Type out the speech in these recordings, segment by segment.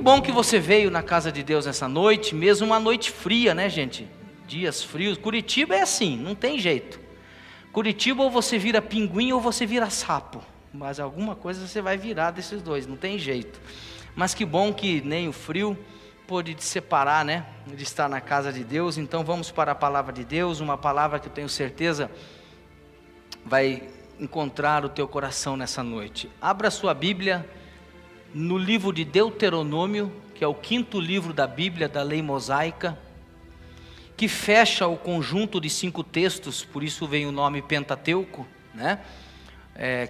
bom que você veio na casa de Deus nessa noite, mesmo uma noite fria, né, gente? Dias frios. Curitiba é assim, não tem jeito. Curitiba ou você vira pinguim ou você vira sapo. Mas alguma coisa você vai virar desses dois, não tem jeito. Mas que bom que nem o frio pôde te separar, né? De estar na casa de Deus. Então vamos para a palavra de Deus, uma palavra que eu tenho certeza vai encontrar o teu coração nessa noite. Abra sua Bíblia no livro de Deuteronômio, que é o 5º livro da Bíblia, da lei mosaica, que fecha o conjunto de 5 textos, por isso vem o nome Pentateuco, né?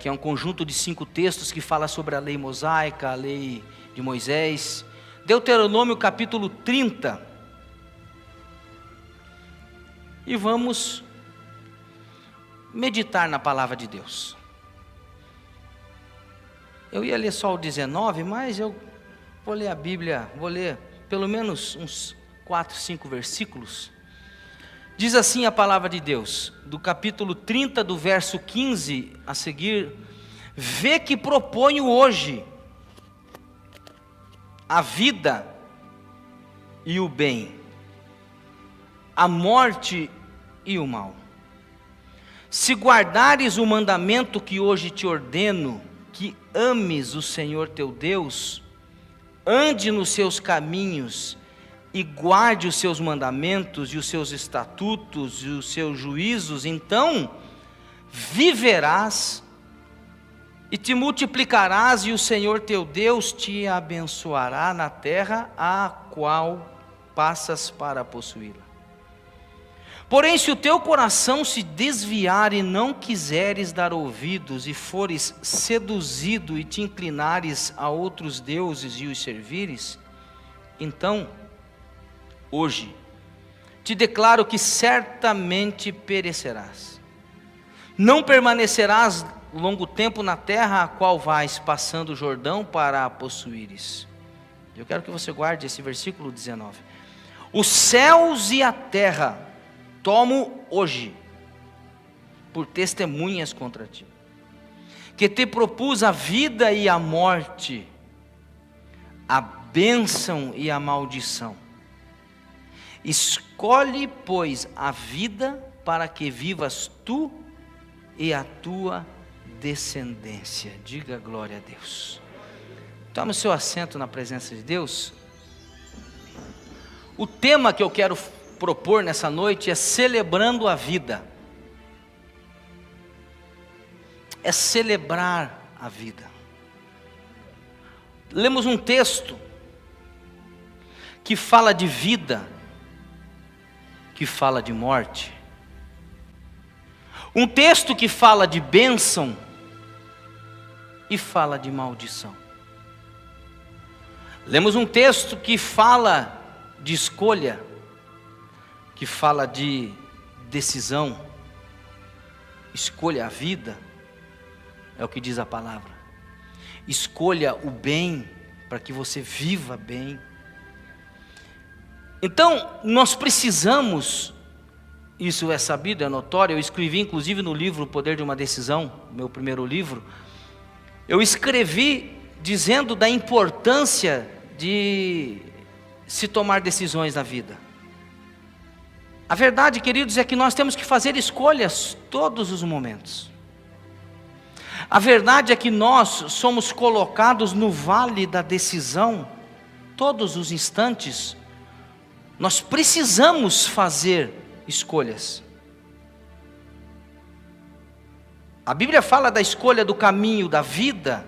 Que é um conjunto de 5 textos que fala sobre a lei mosaica, a lei de Moisés. Deuteronômio capítulo 30. E vamos meditar na palavra de Deus. Eu ia ler só o 19, mas eu vou ler a Bíblia, vou ler pelo menos uns 4, 5 versículos. Diz assim a palavra de Deus, do capítulo 30, do verso 15 a seguir: vê que proponho hoje a vida e o bem, a morte e o mal. Se guardares o mandamento que hoje te ordeno, que ames o Senhor teu Deus, ande nos seus caminhos e guarde os seus mandamentos e os seus estatutos e os seus juízos, então viverás e te multiplicarás, e o Senhor teu Deus te abençoará na terra a qual passas para possuí-la. Porém, se o teu coração se desviar e não quiseres dar ouvidos, e fores seduzido e te inclinares a outros deuses e os servires, então, hoje, te declaro que certamente perecerás. Não permanecerás longo tempo na terra a qual vais passando o Jordão para a possuíres. Eu quero que você guarde esse versículo 19. Os céus e a terra tomo hoje por testemunhas contra ti, que te propus a vida e a morte, a bênção e a maldição. Escolhe, pois, a vida para que vivas tu e a tua descendência. Diga glória a Deus. Tome o seu assento na presença de Deus. O tema que eu quero propor nessa noite é celebrando a vida. É celebrar a vida. Lemos um texto que fala de vida, que fala de morte. Um texto que fala de bênção e fala de maldição. Lemos um texto que fala de escolha, que fala de decisão. Escolha a vida, é o que diz a palavra. Escolha o bem, para que você viva bem. Então, nós precisamos, isso é sabido, é notório. Eu escrevi inclusive no livro O Poder de uma Decisão, meu primeiro livro. Eu escrevi dizendo da importância de se tomar decisões na vida. A verdade, queridos, é que nós temos que fazer escolhas todos os momentos. A verdade é que nós somos colocados no vale da decisão todos os instantes. Nós precisamos fazer escolhas. A Bíblia fala da escolha do caminho da vida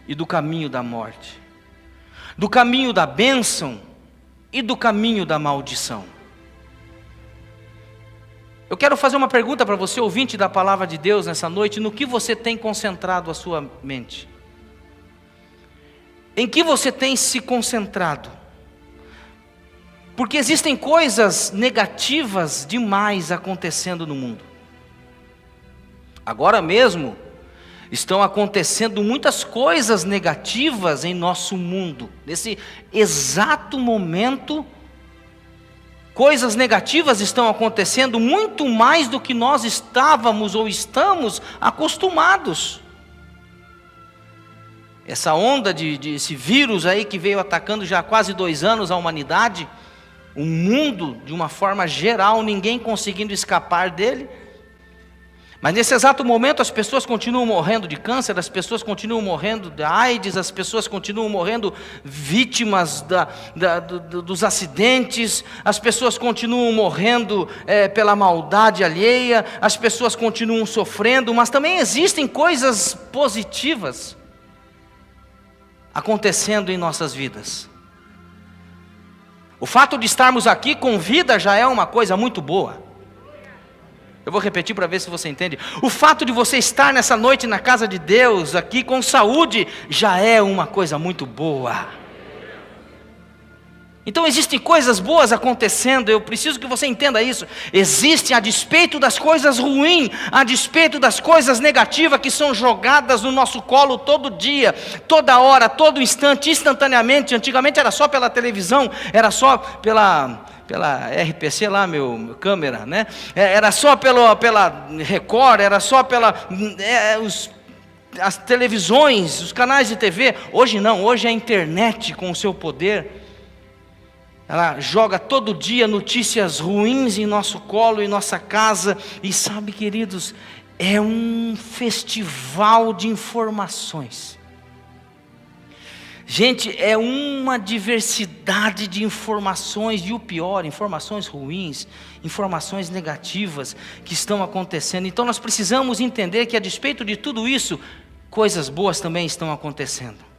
e do caminho da morte, do caminho da bênção e do caminho da maldição. Eu quero fazer uma pergunta para você, ouvinte da palavra de Deus, nessa noite: no que você tem concentrado a sua mente? Em que você tem se concentrado? Porque existem coisas negativas demais acontecendo no mundo. Agora mesmo estão acontecendo muitas coisas negativas em nosso mundo. Nesse exato momento, coisas negativas estão acontecendo muito mais do que nós estávamos ou estamos acostumados. essa onda esse vírus aí que veio atacando já há quase 2 anos a humanidade, o mundo de uma forma geral, ninguém conseguindo escapar dele. Mas nesse exato momento as pessoas continuam morrendo de câncer, as pessoas continuam morrendo de AIDS, as pessoas continuam morrendo vítimas dos acidentes, as pessoas continuam morrendo pela maldade alheia, as pessoas continuam sofrendo, mas também existem coisas positivas acontecendo em nossas vidas. O fato de estarmos aqui com vida já é uma coisa muito boa. Eu vou repetir para ver se você entende. O fato de você estar nessa noite na casa de Deus, aqui com saúde, já é uma coisa muito boa. Então existem coisas boas acontecendo, eu preciso que você entenda isso. Existem, a despeito das coisas ruins, a despeito das coisas negativas que são jogadas no nosso colo todo dia, toda hora, todo instante, instantaneamente. Antigamente era só pela televisão, era só pela RPC lá, meu câmera, né? Era só pela Record, era só as televisões, os canais de TV. Hoje não, hoje é a internet com o seu poder. Ela joga todo dia notícias ruins em nosso colo, em nossa casa. E sabe, queridos, é um festival de informações. Gente, é uma diversidade de informações, e o pior, informações ruins, informações negativas que estão acontecendo. Então nós precisamos entender que a despeito de tudo isso, coisas boas também estão acontecendo.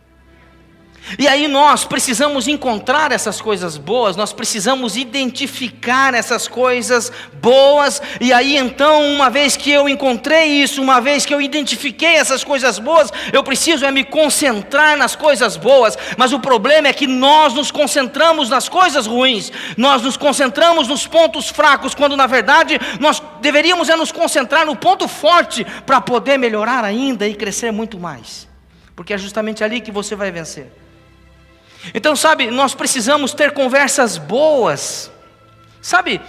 E aí nós precisamos encontrar essas coisas boas, nós precisamos identificar essas coisas boas, e aí então, uma vez que eu encontrei isso, uma vez que eu identifiquei essas coisas boas, eu preciso me concentrar nas coisas boas. Mas o problema é que nós nos concentramos nas coisas ruins, nós nos concentramos nos pontos fracos, quando na verdade nós deveríamos nos concentrar no ponto forte, para poder melhorar ainda e crescer muito mais, porque é justamente ali que você vai vencer. Então, sabe, nós precisamos ter conversas boas. Sabe,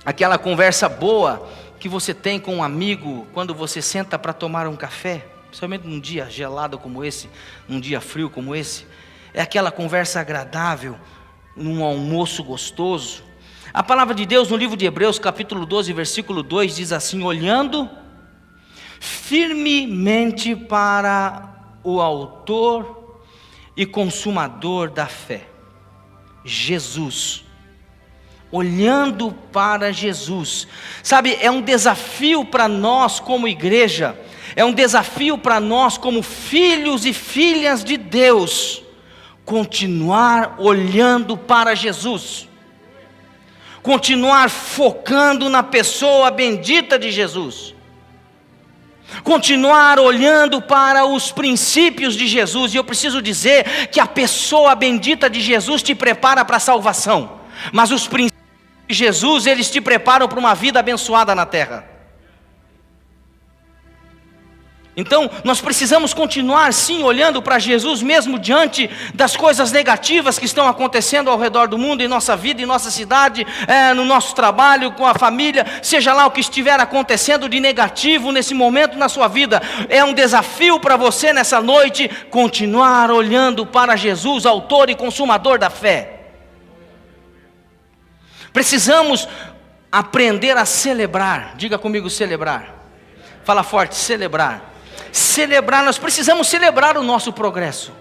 aquela conversa boa que você tem com um amigo quando você senta para tomar um café, principalmente num dia gelado como esse, num dia frio como esse. É aquela conversa agradável, num almoço gostoso. A palavra de Deus no livro de Hebreus, capítulo 12, versículo 2, diz assim: olhando firmemente para o autor e consumador da fé, Jesus. Olhando para Jesus. Sabe, é um desafio para nós como igreja, é um desafio para nós como filhos e filhas de Deus, continuar olhando para Jesus, continuar focando na pessoa bendita de Jesus, continuar olhando para os princípios de Jesus. E eu preciso dizer que a pessoa bendita de Jesus te prepara para a salvação, mas os princípios de Jesus, eles te preparam para uma vida abençoada na terra. Então nós precisamos continuar sim olhando para Jesus, mesmo diante das coisas negativas que estão acontecendo ao redor do mundo, em nossa vida, em nossa cidade, no nosso trabalho, com a família, seja lá o que estiver acontecendo de negativo nesse momento na sua vida. É um desafio para você nessa noite continuar olhando para Jesus, autor e consumador da fé. Precisamos aprender a celebrar. Diga comigo, celebrar. Fala forte, celebrar. Celebrar, nós precisamos celebrar o nosso progresso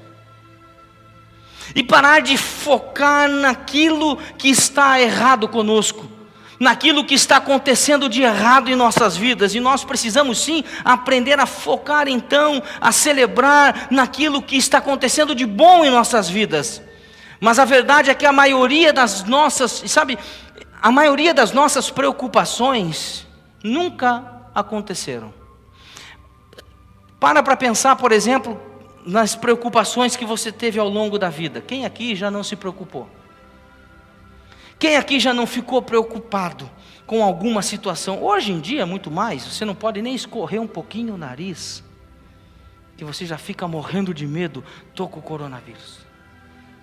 e parar de focar naquilo que está errado conosco, naquilo que está acontecendo de errado em nossas vidas. E nós precisamos sim aprender a focar então, a celebrar naquilo que está acontecendo de bom em nossas vidas. Mas a verdade é que a maioria das nossas, sabe, a maioria das nossas preocupações nunca aconteceram. Para pensar, por exemplo, nas preocupações que você teve ao longo da vida. Quem aqui já não se preocupou? Quem aqui já não ficou preocupado com alguma situação? Hoje em dia, muito mais, você não pode nem escorrer um pouquinho o nariz, que você já fica morrendo de medo. Estou com o coronavírus,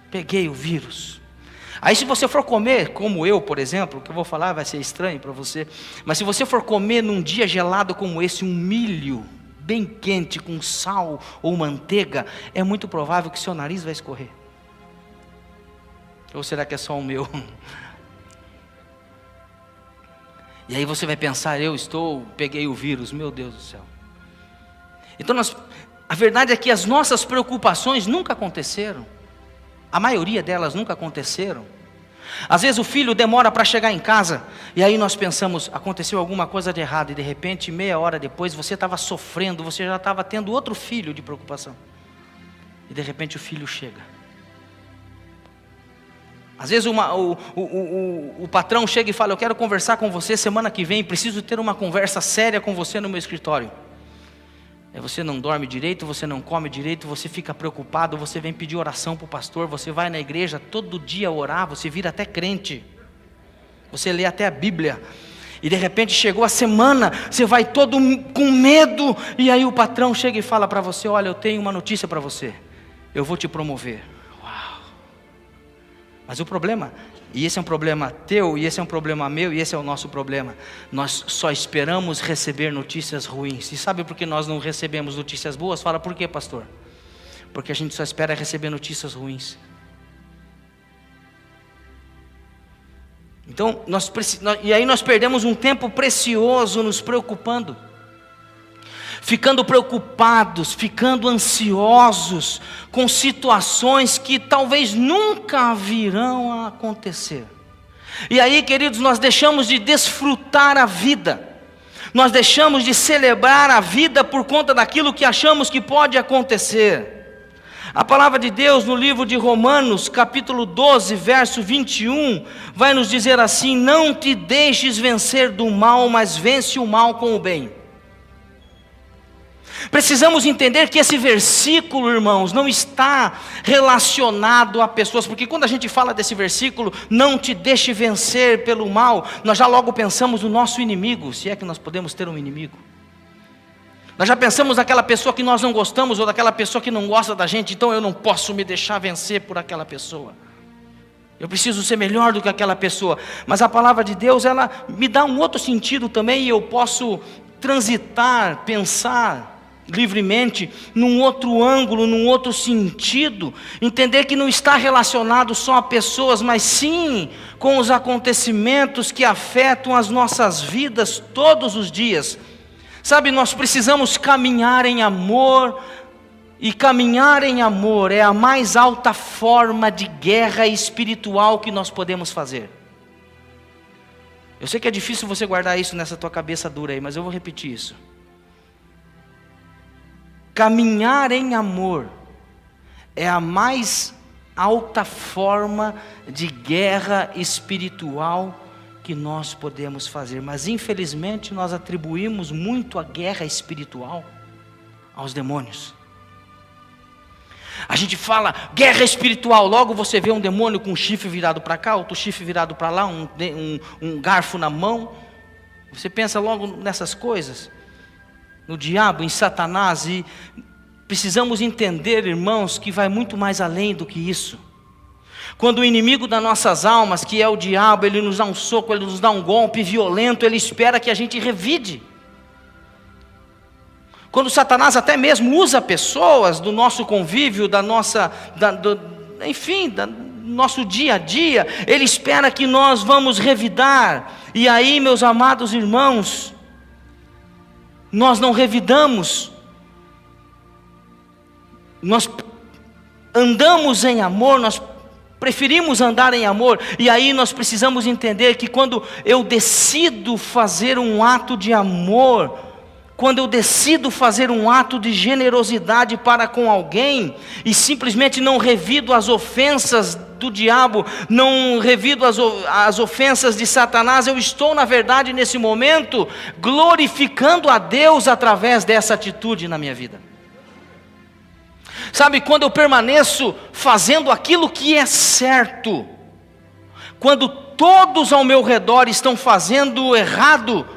peguei o vírus. Aí se você for comer, como eu, por exemplo, o que eu vou falar vai ser estranho para você, mas se você for comer num dia gelado como esse, um milho bem quente, com sal ou manteiga, é muito provável que seu nariz vai escorrer. Ou será que é só o meu? E aí você vai pensar, peguei o vírus, meu Deus do céu. Então a verdade é que as nossas preocupações nunca aconteceram. A maioria delas nunca aconteceram. Às vezes o filho demora para chegar em casa, e aí nós pensamos, aconteceu alguma coisa de errado, e de repente, meia hora depois, você estava sofrendo, você já estava tendo outro filho de preocupação. E de repente o filho chega. Às vezes o patrão chega e fala, eu quero conversar com você semana que vem, preciso ter uma conversa séria com você no meu escritório. Aí você não dorme direito, você não come direito, você fica preocupado, você vem pedir oração para o pastor, você vai na igreja todo dia orar, você vira até crente, você lê até a Bíblia, e de repente chegou a semana, você vai todo com medo, e aí o patrão chega e fala para você, olha, eu tenho uma notícia para você, eu vou te promover. Uau! Mas o problema, e esse é um problema teu, e esse é um problema meu, e esse é o nosso problema, nós só esperamos receber notícias ruins. E sabe por que nós não recebemos notícias boas? Fala, por quê, pastor? Porque a gente só espera receber notícias ruins. Então, e aí nós perdemos um tempo precioso nos preocupando, ficando preocupados, ficando ansiosos com situações que talvez nunca virão a acontecer. E aí, queridos, nós deixamos de desfrutar a vida, nós deixamos de celebrar a vida por conta daquilo que achamos que pode acontecer. A palavra de Deus no livro de Romanos, capítulo 12, verso 21, vai nos dizer assim, não te deixes vencer do mal, mas vence o mal com o bem. Precisamos entender que esse versículo, irmãos, não está relacionado a pessoas, porque quando a gente fala desse versículo, não te deixe vencer pelo mal, nós já logo pensamos no nosso inimigo, se é que nós podemos ter um inimigo. Nós já pensamos naquela pessoa que nós não gostamos, ou daquela pessoa que não gosta da gente, então eu não posso me deixar vencer por aquela pessoa. Eu preciso ser melhor do que aquela pessoa. Mas a palavra de Deus, ela me dá um outro sentido também, e eu posso transitar, pensar livremente, num outro ângulo, num outro sentido, entender que não está relacionado só a pessoas, mas sim com os acontecimentos que afetam as nossas vidas todos os dias. Sabe, nós precisamos caminhar em amor, e caminhar em amor é a mais alta forma de guerra espiritual que nós podemos fazer. Eu sei que é difícil você guardar isso nessa tua cabeça dura aí, mas eu vou repetir isso. Caminhar em amor é a mais alta forma de guerra espiritual que nós podemos fazer. Mas infelizmente nós atribuímos muito a guerra espiritual aos demônios. A gente fala guerra espiritual, logo você vê um demônio com um chifre virado para cá, outro chifre virado para lá, um garfo na mão. Você pensa logo nessas coisas, no diabo, em Satanás, e precisamos entender, irmãos, que vai muito mais além do que isso. Quando o inimigo das nossas almas, que é o diabo, ele nos dá um soco, ele nos dá um golpe violento, ele espera que a gente revide. Quando Satanás até mesmo usa pessoas do nosso convívio, do nosso dia a dia, ele espera que nós vamos revidar. E aí, meus amados irmãos, nós não revidamos, nós andamos em amor, nós preferimos andar em amor. E aí nós precisamos entender que quando eu decido fazer um ato de amor, quando eu decido fazer um ato de generosidade para com alguém, e simplesmente não revido as ofensas do diabo, não revido as ofensas de Satanás, eu estou na verdade nesse momento glorificando a Deus através dessa atitude na minha vida. Sabe, quando eu permaneço fazendo aquilo que é certo, quando todos ao meu redor estão fazendo errado,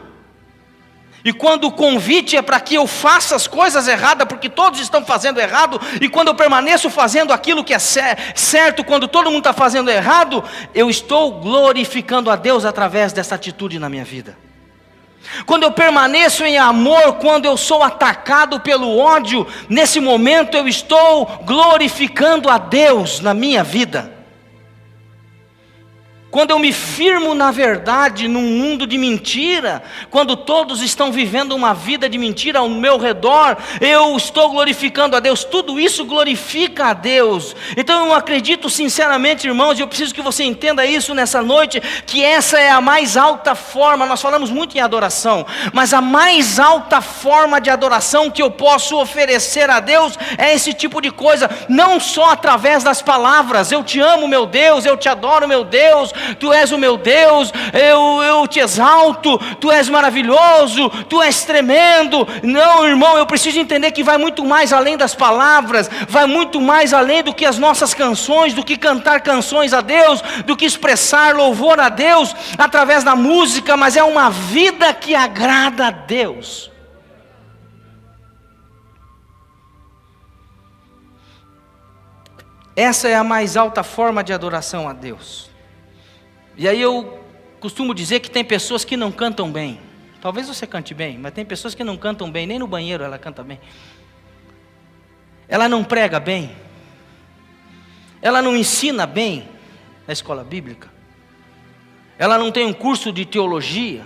e quando o convite é para que eu faça as coisas erradas, porque todos estão fazendo errado, e quando eu permaneço fazendo aquilo que é certo, quando todo mundo está fazendo errado, eu estou glorificando a Deus através dessa atitude na minha vida. Quando eu permaneço em amor, quando eu sou atacado pelo ódio, nesse momento eu estou glorificando a Deus na minha vida. Quando eu me firmo na verdade, num mundo de mentira, quando todos estão vivendo uma vida de mentira ao meu redor, eu estou glorificando a Deus, tudo isso glorifica a Deus. Então eu acredito sinceramente, irmãos, e eu preciso que você entenda isso nessa noite, que essa é a mais alta forma. Nós falamos muito em adoração, mas a mais alta forma de adoração que eu posso oferecer a Deus é esse tipo de coisa, não só através das palavras, eu te amo meu Deus, eu te adoro meu Deus, Tu és o meu Deus, eu te exalto, Tu és maravilhoso, Tu és tremendo. Não, irmão, eu preciso entender que vai muito mais além das palavras, vai muito mais além do que as nossas canções, do que cantar canções a Deus, do que expressar louvor a Deus através da música, mas é uma vida que agrada a Deus. Essa é a mais alta forma de adoração a Deus. E aí eu costumo dizer que tem pessoas que não cantam bem. Talvez você cante bem, mas tem pessoas que não cantam bem, nem no banheiro ela canta bem. Ela não prega bem. Ela não ensina bem na escola bíblica. Ela não tem um curso de teologia.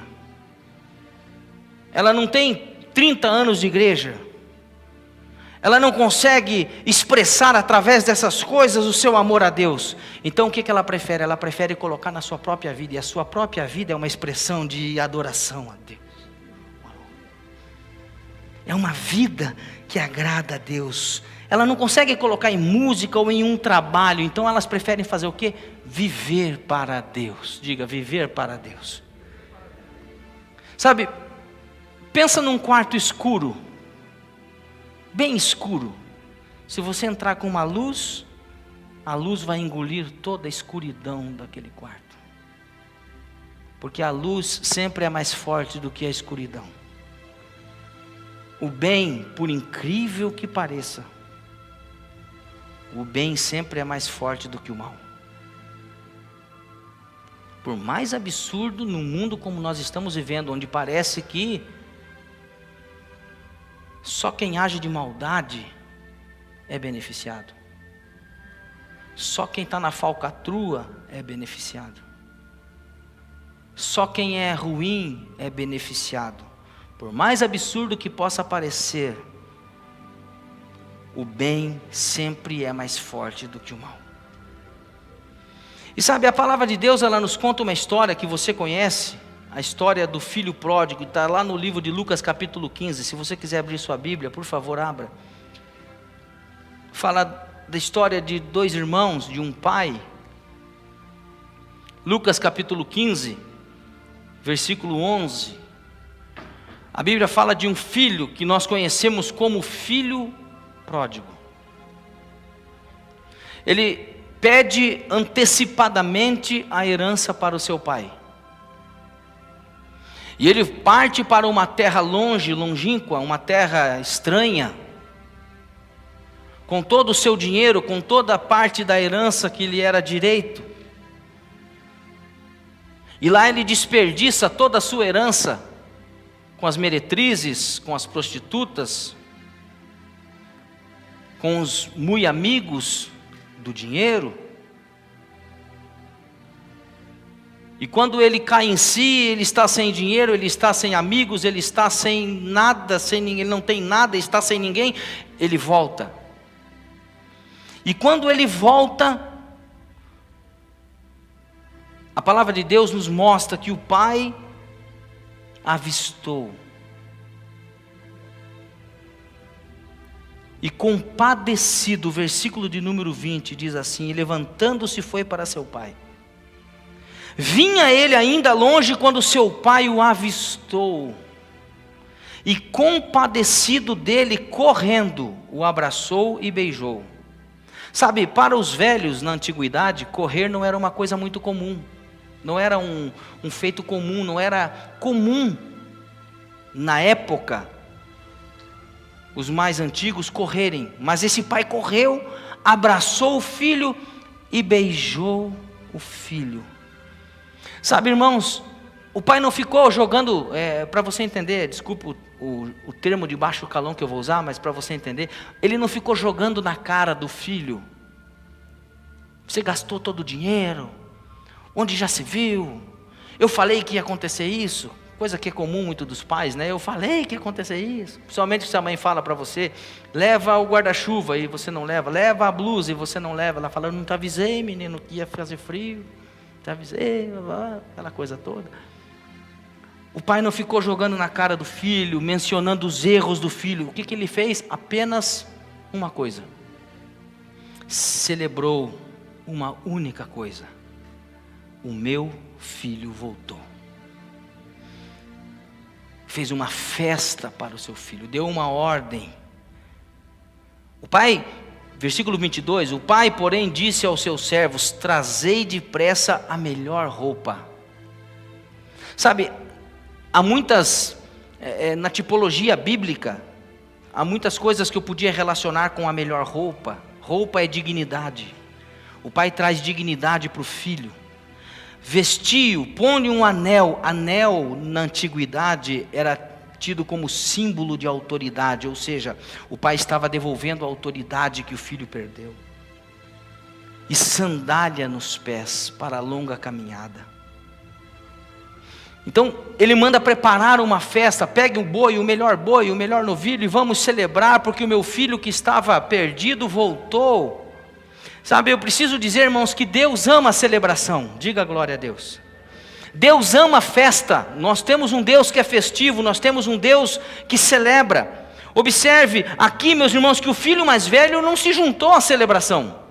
Ela não tem 30 anos de igreja. Ela não consegue expressar através dessas coisas o seu amor a Deus. Então o que ela prefere? Ela prefere colocar na sua própria vida. E a sua própria vida é uma expressão de adoração a Deus. É uma vida que agrada a Deus. Ela não consegue colocar em música ou em um trabalho. Então elas preferem fazer o quê? Viver para Deus. Diga, viver para Deus. Sabe, pensa num quarto escuro. Bem escuro. Se você entrar com uma luz, a luz vai engolir toda a escuridão daquele quarto. Porque a luz sempre é mais forte do que a escuridão. O bem, por incrível que pareça, o bem sempre é mais forte do que o mal. Por mais absurdo no mundo como nós estamos vivendo, onde parece que só quem age de maldade é beneficiado. Só quem está na falcatrua é beneficiado. Só quem é ruim é beneficiado. Por mais absurdo que possa parecer, o bem sempre é mais forte do que o mal. E sabe, a palavra de Deus, ela nos conta uma história que você conhece. A história do filho pródigo, está lá no livro de Lucas capítulo 15, se você quiser abrir sua Bíblia, por favor abra. Fala da história de dois irmãos, de um pai. Lucas capítulo 15, versículo 11. A Bíblia fala de um filho que nós conhecemos como filho pródigo. Ele pede antecipadamente a herança para o seu pai. E ele parte para uma terra longínqua, uma terra estranha, com todo o seu dinheiro, com toda a parte da herança que lhe era direito. E lá ele desperdiça toda a sua herança, com as meretrizes, com as prostitutas, com os muito amigos do dinheiro. E quando ele cai em si, ele está sem dinheiro, ele está sem amigos, ele está sem nada, ele não tem nada, está sem ninguém, ele volta. E quando ele volta, a palavra de Deus nos mostra que o pai avistou. E compadecido, o versículo de número 20 diz assim: e levantando-se foi para seu pai. Vinha ele ainda longe quando seu pai o avistou, e compadecido dele, correndo, o abraçou e beijou. Sabe, para os velhos na antiguidade, correr não era uma coisa muito comum, não era um feito comum, não era comum na época, os mais antigos correrem, mas esse pai correu, abraçou o filho e beijou o filho. Sabe, irmãos, O pai não ficou jogando, para você entender, desculpa o termo de baixo calão que eu vou usar, mas para você entender, ele não ficou jogando na cara do filho. Você gastou todo o dinheiro, onde já se viu? Eu falei que ia acontecer isso, coisa que é comum muito dos pais, né? Eu falei que ia acontecer isso. Principalmente se a mãe fala para você, leva o guarda-chuva e você não leva, leva a blusa e você não leva. Ela fala, eu não te avisei, menino, que ia fazer frio, te avisei, aquela coisa toda. O pai não ficou jogando na cara do filho, mencionando os erros do filho. O que ele fez? Apenas uma coisa. Celebrou uma única coisa. O meu filho voltou. Fez uma festa para o seu filho, deu uma ordem. O pai, versículo 22, o pai, porém, disse aos seus servos, trazei depressa a melhor roupa. Sabe, há muitas, na tipologia bíblica, há muitas coisas que eu podia relacionar com a melhor roupa. Roupa é dignidade. O pai traz dignidade para o filho. Vestiu, põe um anel. Anel na antiguidade era tido como símbolo de autoridade, ou seja, o pai estava devolvendo a autoridade que o filho perdeu. E sandália nos pés para a longa caminhada. Então, ele manda preparar uma festa, pegue um boi, o melhor novilho, e vamos celebrar, porque o meu filho que estava perdido voltou. Sabe, eu preciso dizer, irmãos, que Deus ama a celebração. Diga glória a Deus. Deus ama a festa. Nós temos um Deus que é festivo, nós temos um Deus que celebra. Observe aqui, meus irmãos, que o filho mais velho não se juntou à celebração.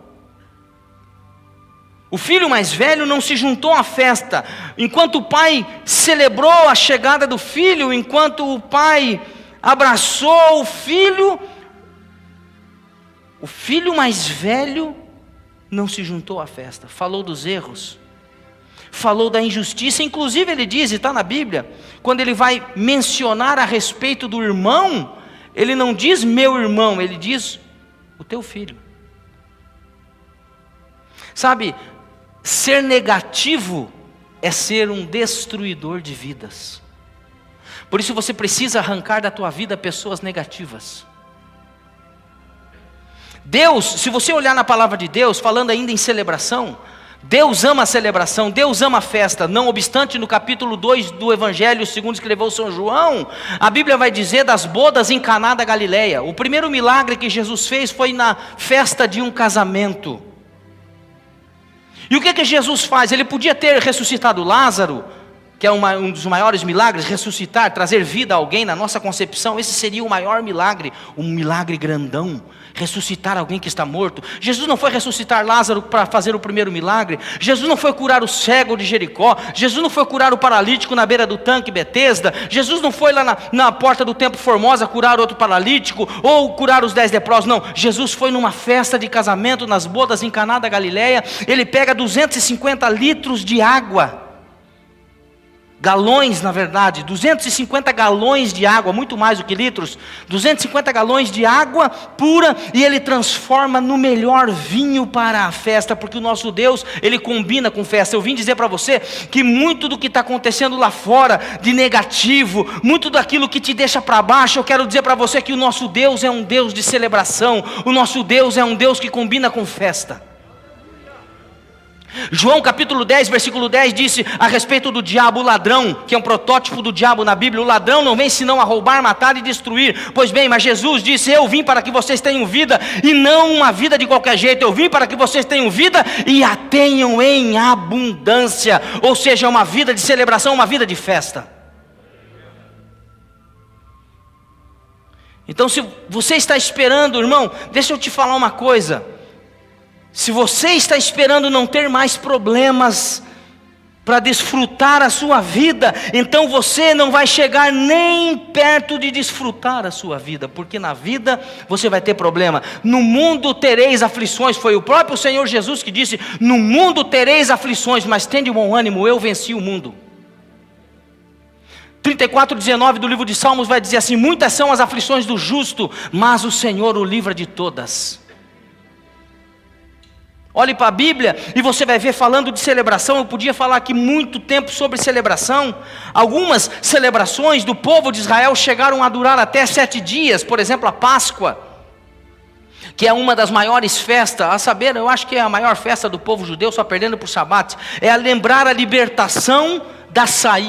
O filho mais velho não se juntou à festa. Enquanto o pai celebrou a chegada do filho, enquanto o pai abraçou o filho mais velho não se juntou à festa. Falou dos erros, falou da injustiça. Inclusive ele diz, e está na Bíblia, quando ele vai mencionar a respeito do irmão, ele não diz meu irmão, ele diz o teu filho. Sabe, ser negativo é ser um destruidor de vidas. Por isso você precisa arrancar da tua vida pessoas negativas. Deus, se você olhar na palavra de Deus, falando ainda em celebração, Deus ama a celebração, Deus ama a festa. Não obstante, no capítulo 2 do Evangelho, segundo escreveu São João, a Bíblia vai dizer das bodas em Caná da Galileia. O primeiro milagre que Jesus fez foi na festa de um casamento. E o que Jesus faz? Ele podia ter ressuscitado Lázaro, que é um dos maiores milagres, ressuscitar, trazer vida a alguém. Na nossa concepção, esse seria o maior milagre, um milagre grandão, ressuscitar alguém que está morto. Jesus não foi ressuscitar Lázaro para fazer o primeiro milagre. Jesus não foi curar o cego de Jericó. Jesus não foi curar o paralítico na beira do tanque Betesda. Jesus não foi lá na porta do templo Formosa curar outro paralítico, ou curar os 10 leprosos. Não, Jesus foi numa festa de casamento, nas bodas em Caná da Galileia. Ele pega 250 litros de água, galões na verdade, 250 galões de água, muito mais do que litros, 250 galões de água pura, e ele transforma no melhor vinho para a festa, porque o nosso Deus, ele combina com festa. Eu vim dizer para você, que muito do que está acontecendo lá fora, de negativo, muito daquilo que te deixa para baixo, eu quero dizer para você que o nosso Deus é um Deus de celebração, o nosso Deus é um Deus que combina com festa. João capítulo 10, versículo 10 disse a respeito do diabo, o ladrão, que é um protótipo do diabo na Bíblia. O ladrão não vem senão a roubar, matar e destruir. Pois bem, mas Jesus disse, eu vim para que vocês tenham vida, e não uma vida de qualquer jeito. Eu vim para que vocês tenham vida e a tenham em abundância. Ou seja, uma vida de celebração, uma vida de festa. Então, se você está esperando, irmão, deixa eu te falar uma coisa. Se você está esperando não ter mais problemas para desfrutar a sua vida, então você não vai chegar nem perto de desfrutar a sua vida, porque na vida você vai ter problema. No mundo tereis aflições, foi o próprio Senhor Jesus que disse, no mundo tereis aflições, mas tende bom ânimo, eu venci o mundo. 34:19 do livro de Salmos vai dizer assim, muitas são as aflições do justo, mas o Senhor o livra de todas. Olhe para a Bíblia e você vai ver falando de celebração. Eu podia falar aqui muito tempo sobre celebração. Algumas celebrações do povo de Israel chegaram a durar até 7 dias. Por exemplo, a Páscoa, que é uma das maiores festas, a saber, eu acho que é a maior festa do povo judeu, só perdendo para o Shabat. É a lembrar a libertação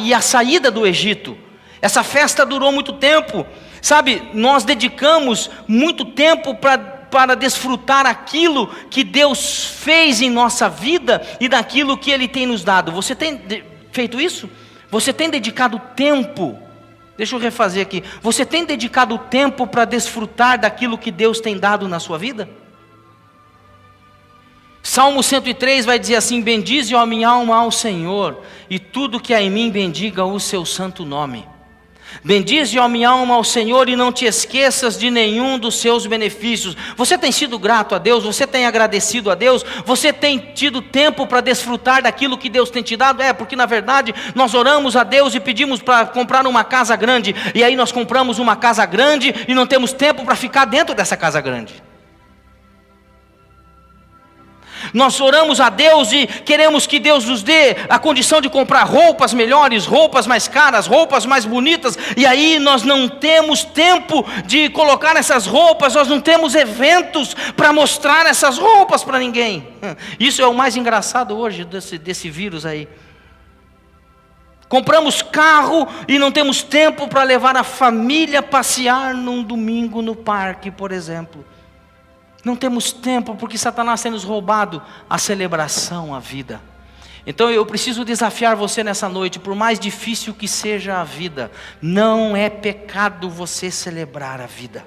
e a saída do Egito. Essa festa durou muito tempo. Sabe, nós dedicamos muito tempo para desfrutar aquilo que Deus fez em nossa vida e daquilo que Ele tem nos dado. Você tem feito isso? Você tem dedicado tempo? Deixa eu refazer aqui. Você tem dedicado tempo para desfrutar daquilo que Deus tem dado na sua vida? Salmo 103 vai dizer assim: bendize, ó minha alma, ao Senhor, e tudo que há em mim bendiga o seu santo nome. Bendize, ó minha alma, ao Senhor, e não te esqueças de nenhum dos seus benefícios. Você tem sido grato a Deus? Você tem agradecido a Deus? Você tem tido tempo para desfrutar daquilo que Deus tem te dado? Porque na verdade nós oramos a Deus e pedimos para comprar uma casa grande, e aí nós compramos uma casa grande e não temos tempo para ficar dentro dessa casa grande. Nós oramos a Deus e queremos que Deus nos dê a condição de comprar roupas melhores, roupas mais caras, roupas mais bonitas, e aí nós não temos tempo de colocar essas roupas, nós não temos eventos para mostrar essas roupas para ninguém. Isso é o mais engraçado hoje desse vírus aí. Compramos carro e não temos tempo para levar a família a passear num domingo no parque, por exemplo. Não temos tempo porque Satanás tem nos roubado a celebração, a vida. Então eu preciso desafiar você nessa noite, por mais difícil que seja a vida, não é pecado você celebrar a vida.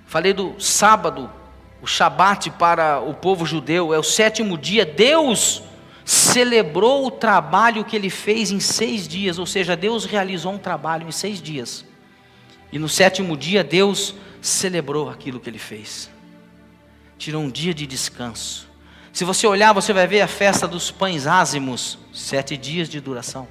Falei do sábado, o Shabat para o povo judeu, é o 7º dia. Deus celebrou o trabalho que Ele fez em 6 dias, ou seja, Deus realizou um trabalho em 6 dias. E no 7º dia Deus celebrou aquilo que Ele fez. Tirou um dia de descanso. Se você olhar, você vai ver a festa dos pães ázimos, 7 dias de duração.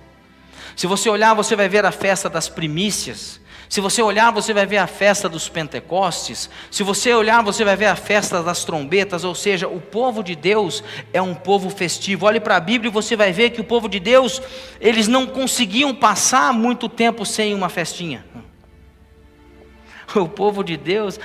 Se você olhar, você vai ver a festa das primícias. Se você olhar, você vai ver a festa dos Pentecostes. Se você olhar, você vai ver a festa das trombetas. Ou seja, o povo de Deus é um povo festivo. Olhe para a Bíblia e você vai ver que o povo de Deus, eles não conseguiam passar muito tempo sem uma festinha. O povo de Deus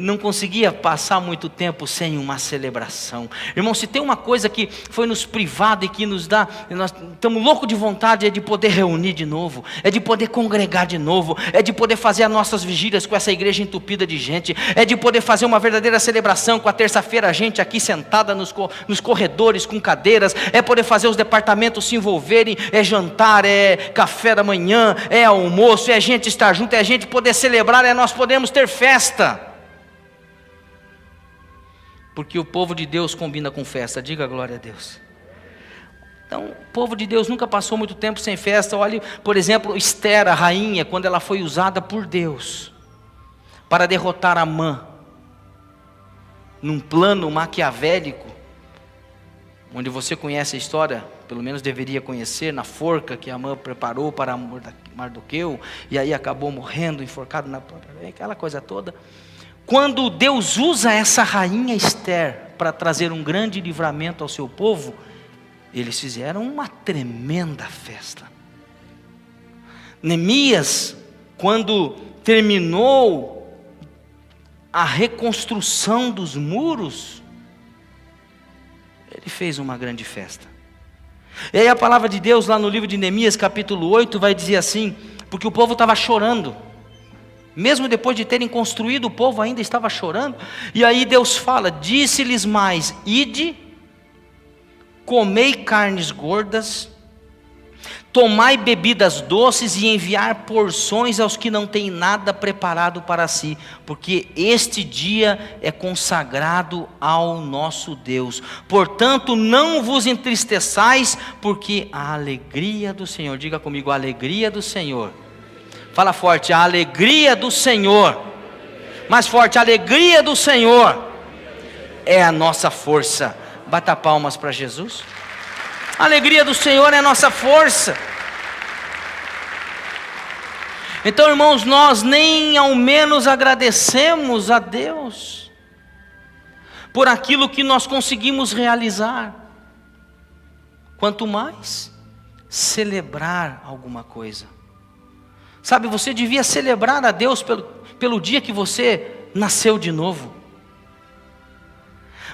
não conseguia passar muito tempo sem uma celebração. Irmão, se tem uma coisa que foi nos privada e que nos dá, nós estamos loucos de vontade, é de poder reunir de novo, é de poder congregar de novo, é de poder fazer as nossas vigílias com essa igreja entupida de gente, é de poder fazer uma verdadeira celebração com a terça-feira, a gente aqui sentada nos corredores com cadeiras, é poder fazer os departamentos se envolverem, é jantar, é café da manhã, é almoço, é a gente estar junto, é a gente poder celebrar, é nós podemos ter festa, porque o povo de Deus combina com festa. Diga glória a Deus. Então o povo de Deus nunca passou muito tempo sem festa. Olhe, por exemplo, Esther, a rainha, quando ela foi usada por Deus para derrotar Amã, num plano maquiavélico, onde você conhece a história, pelo menos deveria conhecer, na forca que Amã preparou para Mardoqueu, e aí acabou morrendo, enforcado na própria, aquela coisa toda. Quando Deus usa essa rainha Esther para trazer um grande livramento ao seu povo, eles fizeram uma tremenda festa. Neemias, quando terminou a reconstrução dos muros, ele fez uma grande festa. E aí a palavra de Deus lá no livro de Neemias capítulo 8 vai dizer assim, porque o povo estava chorando, mesmo depois de terem construído, o povo ainda estava chorando. E aí Deus fala, disse-lhes mais, ide, comei carnes gordas, tomai bebidas doces e enviar porções aos que não têm nada preparado para si, porque este dia é consagrado ao nosso Deus. Portanto, não vos entristeçais, porque a alegria do Senhor, diga comigo, a alegria do Senhor. Fala forte, a alegria do Senhor. Mais forte, a alegria do Senhor é a nossa força. Bata palmas para Jesus. A alegria do Senhor é a nossa força. Então, irmãos, nós nem ao menos agradecemos a Deus. por aquilo que nós conseguimos realizar. Quanto mais celebrar alguma coisa. Sabe, você devia celebrar a Deus pelo dia que você nasceu de novo.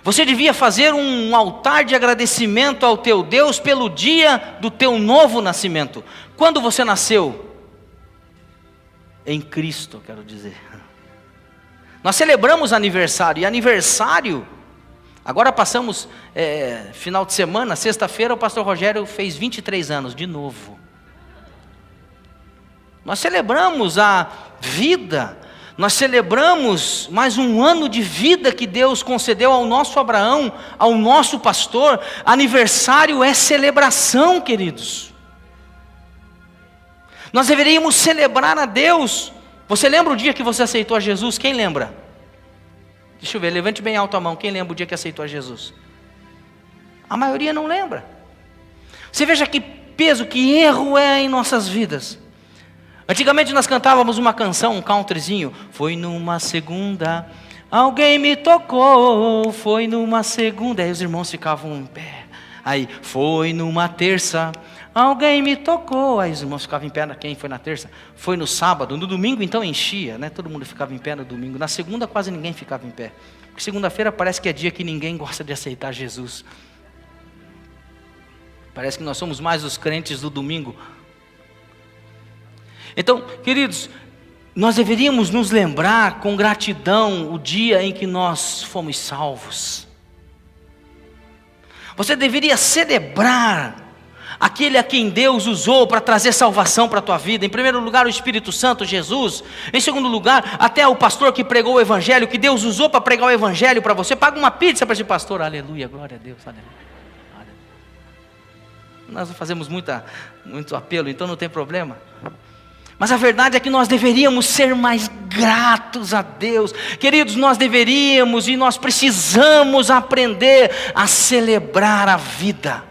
Você devia fazer um altar de agradecimento ao teu Deus pelo dia do teu novo nascimento. Quando você nasceu? Em Cristo, quero dizer. Nós celebramos aniversário, e aniversário, agora passamos final de semana, sexta-feira o pastor Rogério fez 23 anos, de novo. Nós celebramos a vida, nós celebramos mais um ano de vida que Deus concedeu ao nosso Abraão, ao nosso pastor. Aniversário é celebração, queridos. Nós deveríamos celebrar a Deus. Você lembra o dia que você aceitou a Jesus? Quem lembra? Deixa eu ver, levante bem alto a mão. Quem lembra o dia que aceitou a Jesus? A maioria não lembra. Você veja que peso, que erro é em nossas vidas. Antigamente nós cantávamos uma canção, um countryzinho. Foi numa segunda, alguém me tocou. Foi numa segunda, aí os irmãos ficavam em pé. Aí, foi numa terça, alguém me tocou. Aí os irmãos ficavam em pé. Quem foi na terça? Foi no sábado. No domingo então enchia, né? Todo mundo ficava em pé no domingo. Na segunda quase ninguém ficava em pé. Porque segunda-feira parece que é dia que ninguém gosta de aceitar Jesus. Parece que nós somos mais os crentes do domingo. Então, queridos, nós deveríamos nos lembrar com gratidão o dia em que nós fomos salvos. Você deveria celebrar aquele a quem Deus usou para trazer salvação para a tua vida. Em primeiro lugar, o Espírito Santo, Jesus. Em segundo lugar, até o pastor que pregou o Evangelho, que Deus usou para pregar o Evangelho para você. Paga uma pizza para esse pastor. Aleluia, glória a Deus, aleluia. Nós não fazemos muito apelo, então não tem problema. Mas a verdade é que nós deveríamos ser mais gratos a Deus. Queridos, nós deveríamos e nós precisamos aprender a celebrar a vida.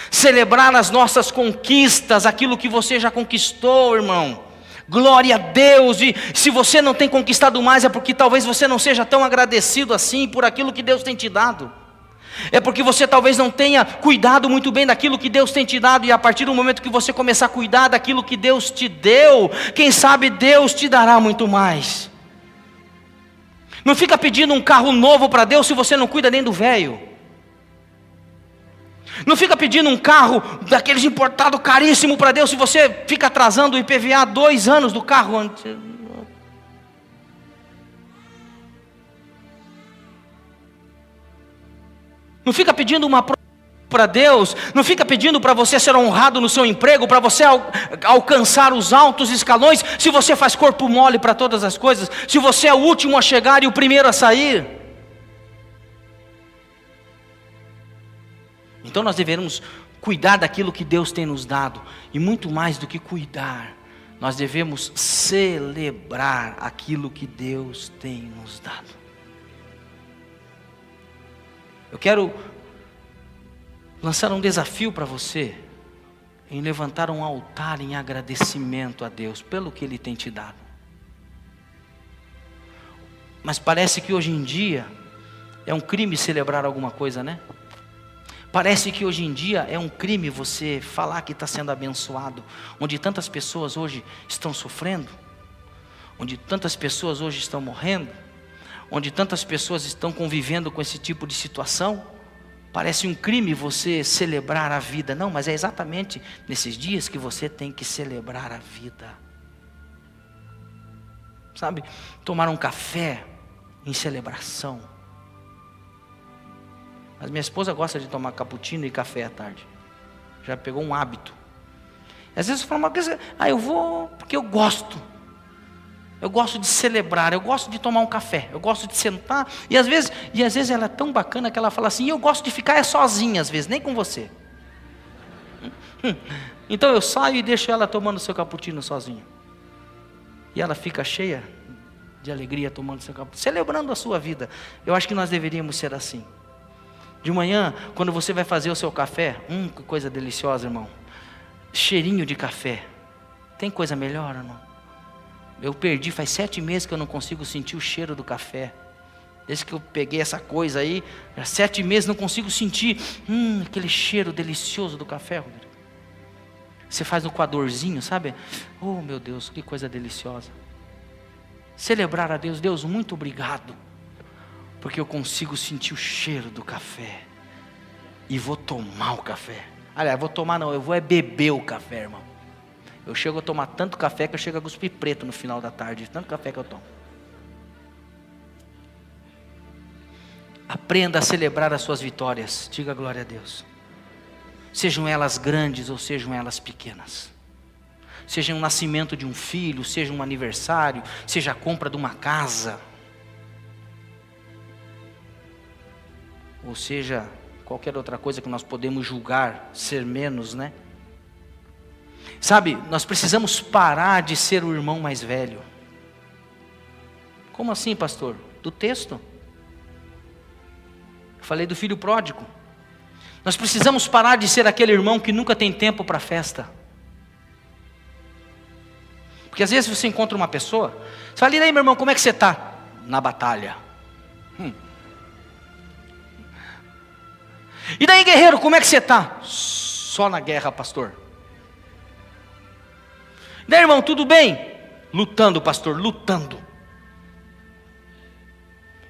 Celebrar as nossas conquistas, aquilo que você já conquistou, irmão. Glória a Deus. E se você não tem conquistado mais, é porque talvez você não seja tão agradecido assim por aquilo que Deus tem te dado. É porque você talvez não tenha cuidado muito bem daquilo que Deus tem te dado. E a partir do momento que você começar a cuidar daquilo que Deus te deu, quem sabe Deus te dará muito mais. Não fica pedindo um carro novo para Deus se você não cuida nem do velho. Não fica pedindo um carro daqueles importado caríssimo para Deus se você fica atrasando o IPVA 2 anos do carro antes. Não fica pedindo uma para Deus, não fica pedindo para você ser honrado no seu emprego, para você alcançar os altos escalões, se você faz corpo mole para todas as coisas, se você é o último a chegar e o primeiro a sair. Então nós devemos cuidar daquilo que Deus tem nos dado, e muito mais do que cuidar, nós devemos celebrar aquilo que Deus tem nos dado. Eu quero lançar um desafio para você, em levantar um altar em agradecimento a Deus, pelo que Ele tem te dado. Mas parece que hoje em dia, é um crime celebrar alguma coisa, né? Parece que hoje em dia é um crime você falar que está sendo abençoado, onde tantas pessoas hoje estão sofrendo, onde tantas pessoas hoje estão morrendo, onde tantas pessoas estão convivendo com esse tipo de situação. Parece um crime você celebrar a vida. Não, mas é exatamente nesses dias que você tem que celebrar a vida. Sabe, tomar um café em celebração. Mas minha esposa gosta de tomar cappuccino e café à tarde. Já pegou um hábito. Às vezes eu falo uma coisa, eu vou porque eu gosto. Eu gosto de celebrar, eu gosto de tomar um café, eu gosto de sentar, e às vezes ela é tão bacana que ela fala assim, eu gosto de ficar sozinha às vezes, nem com você. Então eu saio e deixo ela tomando seu cappuccino sozinha. E ela fica cheia de alegria tomando seu cappuccino, celebrando a sua vida. Eu acho que nós deveríamos ser assim. De manhã, quando você vai fazer o seu café, que coisa deliciosa, irmão. Cheirinho de café. Tem coisa melhor, irmão? Eu perdi, faz 7 meses que eu não consigo sentir o cheiro do café. Desde que eu peguei essa coisa aí, há 7 meses não consigo sentir aquele cheiro delicioso do café, Rodrigo. Você faz no coadorzinho, sabe? Oh, meu Deus, que coisa deliciosa. Celebrar a Deus. Deus, muito obrigado, porque eu consigo sentir o cheiro do café. E vou tomar o café. Aliás, vou tomar não, eu vou beber o café, irmão. Eu chego a tomar tanto café que eu chego a cuspir preto no final da tarde, tanto café que eu tomo. Aprenda a celebrar as suas vitórias. Diga glória a Deus. Sejam elas grandes ou sejam elas pequenas. Seja o nascimento de um filho, seja um aniversário, seja a compra de uma casa. Ou seja, qualquer outra coisa que nós podemos julgar ser menos, né? Sabe, nós precisamos parar de ser o irmão mais velho. Como assim, pastor? Do texto. Falei do filho pródigo. Nós precisamos parar de ser aquele irmão que nunca tem tempo para festa. Porque às vezes você encontra uma pessoa, você fala, e aí meu irmão, como é que você está? Na batalha. E daí guerreiro, como é que você está? Só na guerra, pastor. E daí irmão, tudo bem? Lutando, pastor, lutando.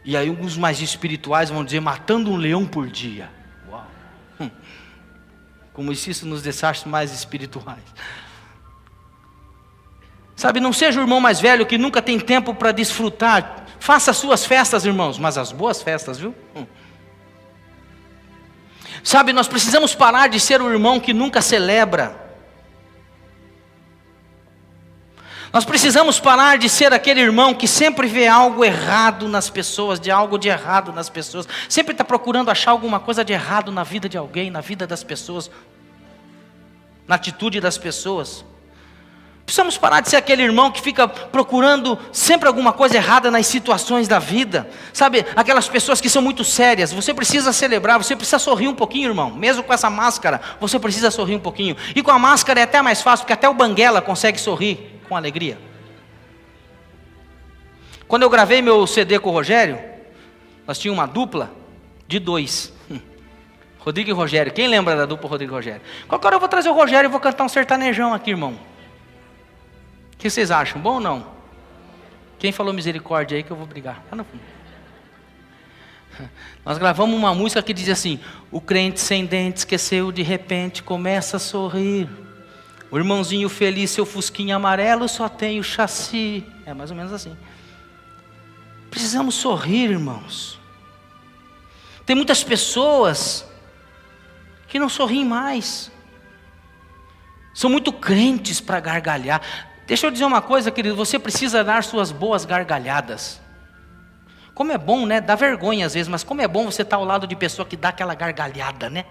E aí alguns mais espirituais vão dizer, matando um leão por dia. Uau. Como se isso nos deixasse mais espirituais. Sabe, não seja o irmão mais velho que nunca tem tempo para desfrutar. Faça as suas festas, irmãos, mas as boas festas, viu? Sabe, nós precisamos parar de ser o irmão que nunca celebra. Nós precisamos parar de ser aquele irmão que sempre vê algo errado nas pessoas, de algo de errado nas pessoas. Sempre está procurando achar alguma coisa de errado na vida de alguém, na vida das pessoas, na atitude das pessoas. Precisamos parar de ser aquele irmão que fica procurando sempre alguma coisa errada nas situações da vida. Sabe, aquelas pessoas que são muito sérias. Você precisa celebrar, você precisa sorrir um pouquinho, irmão. Mesmo com essa máscara, você precisa sorrir um pouquinho. E com a máscara é até mais fácil, porque até o banguela consegue sorrir com alegria. Quando eu gravei meu CD com o Rogério, nós tínhamos uma dupla de 2. Rodrigo e Rogério. Quem lembra da dupla Rodrigo e Rogério? Qualquer hora eu vou trazer o Rogério e vou cantar um sertanejão aqui, irmão. O que vocês acham? Bom ou não? Quem falou misericórdia aí que eu vou brigar? Tá no fundo. Nós gravamos uma música que diz assim: o crente sem dente esqueceu, de repente começa a sorrir. O irmãozinho feliz, seu fusquinha amarelo só tem o chassi. É mais ou menos assim. Precisamos sorrir, irmãos. Tem muitas pessoas que não sorriem mais. São muito crentes para gargalhar. Deixa eu dizer uma coisa, querido, você precisa dar suas boas gargalhadas. Como é bom, né? Dá vergonha às vezes, mas como é bom você estar ao lado de pessoa que dá aquela gargalhada, né?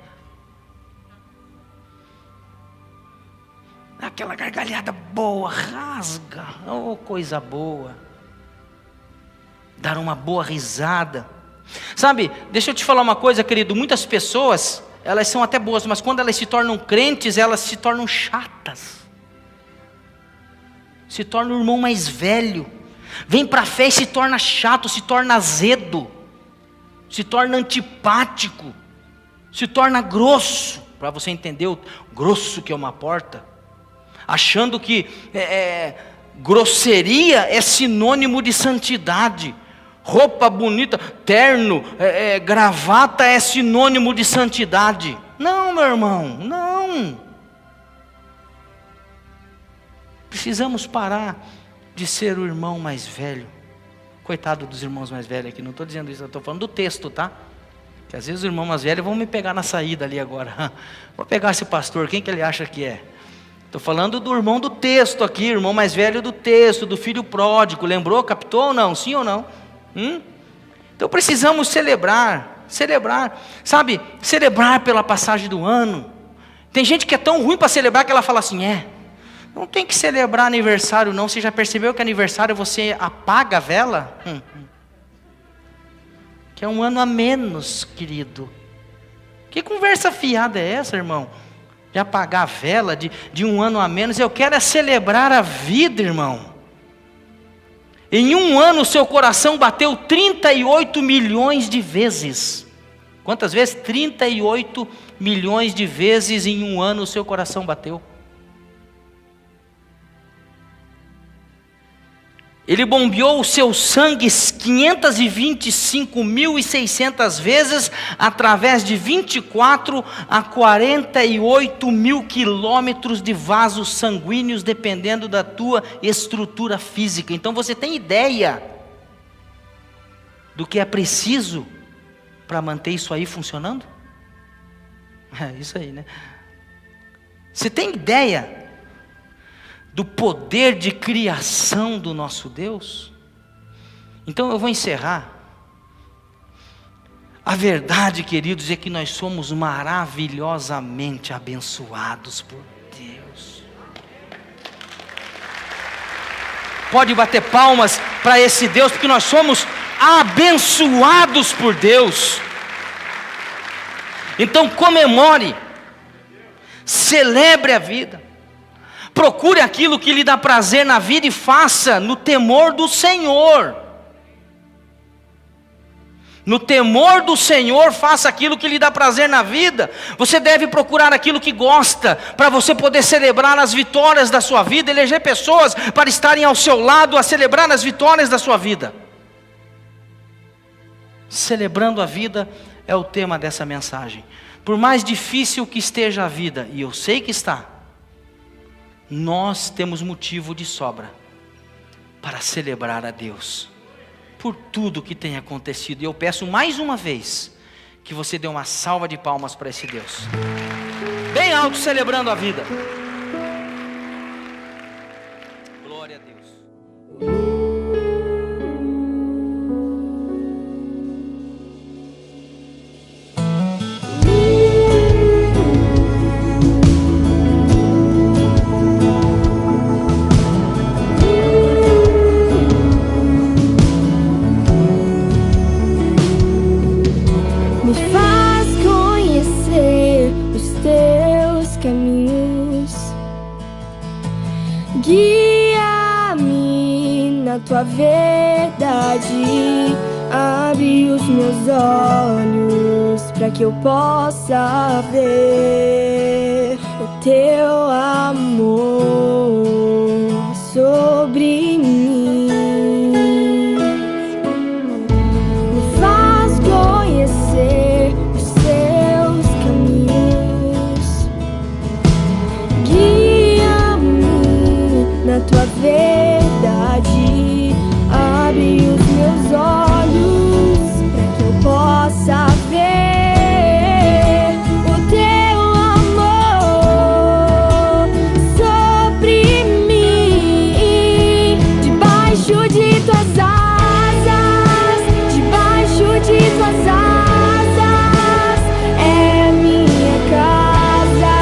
Aquela gargalhada boa, rasga, oh, coisa boa. Dar uma boa risada. Sabe, deixa eu te falar uma coisa, querido, muitas pessoas, elas são até boas, mas quando elas se tornam crentes, elas se tornam chatas. Se torna o irmão mais velho. Vem para a fé e se torna chato, se torna azedo, se torna antipático, se torna grosso. Para você entender o grosso que é uma porta. Achando que grosseria é sinônimo de santidade. Roupa bonita, terno, gravata é sinônimo de santidade. Não, meu irmão, não. Precisamos parar de ser o irmão mais velho. Coitado dos irmãos mais velhos aqui, não estou dizendo isso, eu estou falando do texto, tá? Que às vezes os irmãos mais velhos vão me pegar na saída ali agora. Vou pegar esse pastor, quem que ele acha que é? Estou falando do irmão do texto aqui, irmão mais velho do texto, do filho pródigo. Lembrou? Captou ou não? Sim ou não? Então precisamos celebrar. Sabe? Celebrar pela passagem do ano. Tem gente que é tão ruim para celebrar que ela fala assim, não tem que celebrar aniversário não. Você já percebeu que aniversário você apaga a vela? Que é um ano a menos, querido. Que conversa fiada é essa, irmão? De apagar a vela de um ano a menos. Eu quero celebrar a vida, irmão. Em um ano, seu coração bateu 38 milhões de vezes. Quantas vezes? 38 milhões de vezes em um ano o seu coração bateu. Ele bombeou o seu sangue 525.600 vezes, através de 24 a 48 mil quilômetros de vasos sanguíneos, dependendo da tua estrutura física. Então você tem ideia do que é preciso para manter isso aí funcionando? É isso aí, né? Você tem ideia do poder de criação do nosso Deus? Então eu vou encerrar. A verdade, queridos, é que nós somos maravilhosamente abençoados por Deus. Pode bater palmas para esse Deus, porque nós somos abençoados por Deus. Então comemore, celebre a vida. Procure aquilo que lhe dá prazer na vida e faça no temor do Senhor. No temor do Senhor, faça aquilo que lhe dá prazer na vida. Você deve procurar aquilo que gosta, para você poder celebrar as vitórias da sua vida, eleger pessoas para estarem ao seu lado, a celebrar as vitórias da sua vida. Celebrando a vida é o tema dessa mensagem. Por mais difícil que esteja a vida, e eu sei que está, nós temos motivo de sobra para celebrar a Deus por tudo que tem acontecido. E eu peço mais uma vez que você dê uma salva de palmas para esse Deus, bem alto, celebrando a vida. Glória a Deus. Tua verdade, abre os meus olhos para que eu possa ver o teu amor sobre mim. Me faz conhecer os teus caminhos, guia-me na tua verdade. Abre os meus olhos para que eu possa ver o teu amor sobre mim. Debaixo de tuas asas, debaixo de tuas asas, é a minha casa,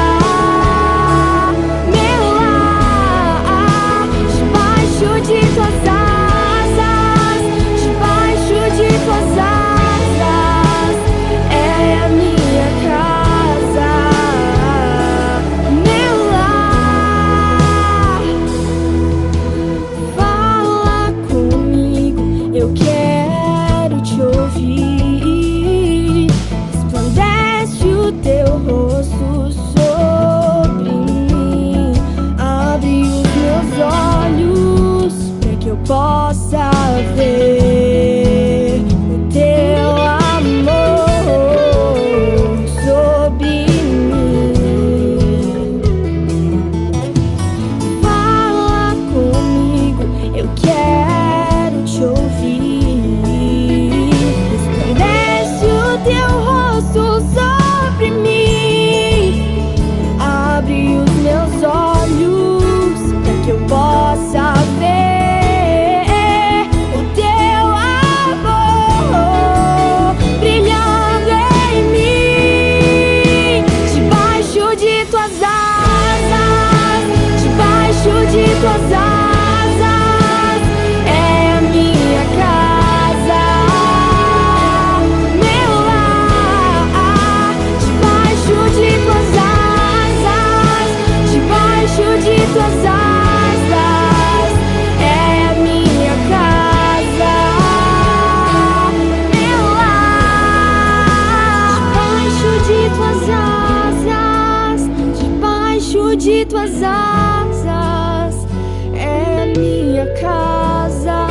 meu lar. Debaixo de tuas asas, possa ver o teu amor sobre mim. Fala comigo, eu quero te ouvir. Resplandece o teu rosto sobre mim. Abre os meus olhos para que eu possa ver tuas asas, é a minha casa, meu lar. Debaixo de tuas asas, de tuas asas é minha casa.